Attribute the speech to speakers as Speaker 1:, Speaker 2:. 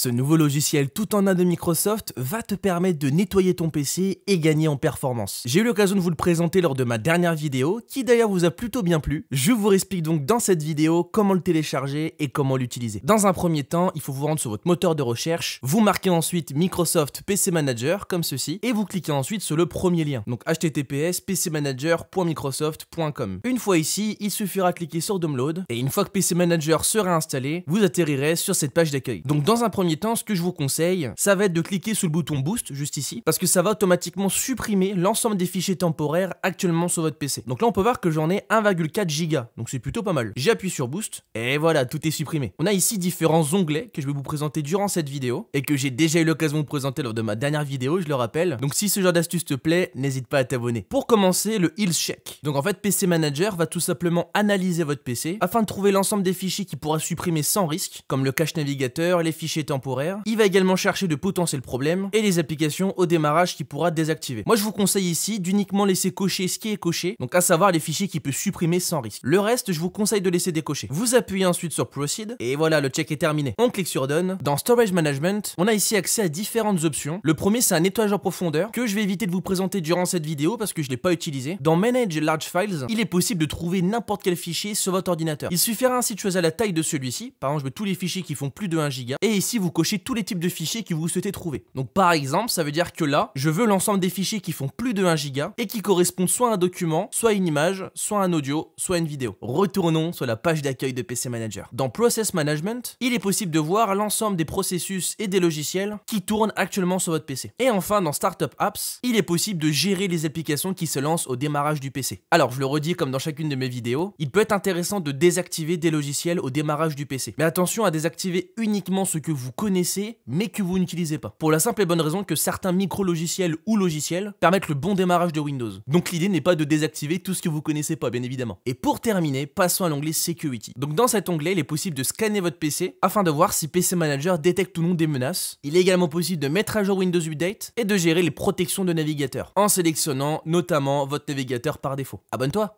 Speaker 1: Ce nouveau logiciel tout en un de Microsoft va te permettre de nettoyer ton PC et gagner en performance. J'ai eu l'occasion de vous le présenter lors de ma dernière vidéo, qui d'ailleurs vous a plutôt bien plu. Je vous explique donc dans cette vidéo comment le télécharger et comment l'utiliser. Dans un premier temps, il faut vous rendre sur votre moteur de recherche, vous marquez ensuite Microsoft PC Manager comme ceci, et vous cliquez ensuite sur le premier lien, donc https://pcmanager.microsoft.com. Une fois ici, il suffira de cliquer sur Download, et une fois que PC Manager sera installé, vous atterrirez sur cette page d'accueil. Donc dans un premier temps, ce que je vous conseille, ça va être de cliquer sur le bouton Boost, juste ici, parce que ça va automatiquement supprimer l'ensemble des fichiers temporaires actuellement sur votre PC. Donc là, on peut voir que j'en ai 1,4 Go, donc c'est plutôt pas mal. J'appuie sur Boost, et voilà, tout est supprimé. On a ici différents onglets que je vais vous présenter durant cette vidéo, et que j'ai déjà eu l'occasion de vous présenter lors de ma dernière vidéo, je le rappelle. Donc si ce genre d'astuce te plaît, n'hésite pas à t'abonner. Pour commencer, le Health Check. Donc en fait, PC Manager va tout simplement analyser votre PC, afin de trouver l'ensemble des fichiers qu'il pourra supprimer sans risque, comme le cache navigateur, les fichiers temporaires. Il va également chercher de potentiels problèmes et les applications au démarrage qu'il pourra désactiver. Moi je vous conseille ici d'uniquement laisser cocher ce qui est coché, donc à savoir les fichiers qu'il peut supprimer sans risque. Le reste je vous conseille de laisser décocher. Vous appuyez ensuite sur Proceed et voilà, le check est terminé. On clique sur Done. Dans Storage Management, on a ici accès à différentes options. Le premier c'est un nettoyage en profondeur que je vais éviter de vous présenter durant cette vidéo parce que je ne l'ai pas utilisé. Dans Manage Large Files, il est possible de trouver n'importe quel fichier sur votre ordinateur. Il suffira ainsi de choisir la taille de celui-ci. Par exemple, je veux tous les fichiers qui font plus de 1 Go et ici vous cochez tous les types de fichiers que vous souhaitez trouver. Donc par exemple, ça veut dire que là, je veux l'ensemble des fichiers qui font plus de 1 Go et qui correspondent soit à un document, soit à une image, soit à un audio, soit à une vidéo. Retournons sur la page d'accueil de PC Manager. Dans Process Management, il est possible de voir l'ensemble des processus et des logiciels qui tournent actuellement sur votre PC. Et enfin, dans Startup Apps, il est possible de gérer les applications qui se lancent au démarrage du PC. Alors, je le redis comme dans chacune de mes vidéos, il peut être intéressant de désactiver des logiciels au démarrage du PC. Mais attention à désactiver uniquement ce que vous connaissez, mais que vous n'utilisez pas. Pour la simple et bonne raison que certains micro-logiciels ou logiciels permettent le bon démarrage de Windows. Donc l'idée n'est pas de désactiver tout ce que vous connaissez pas, bien évidemment. Et pour terminer, passons à l'onglet Security. Donc dans cet onglet, il est possible de scanner votre PC afin de voir si PC Manager détecte ou non des menaces. Il est également possible de mettre à jour Windows Update et de gérer les protections de navigateur en sélectionnant notamment votre navigateur par défaut. Abonne-toi!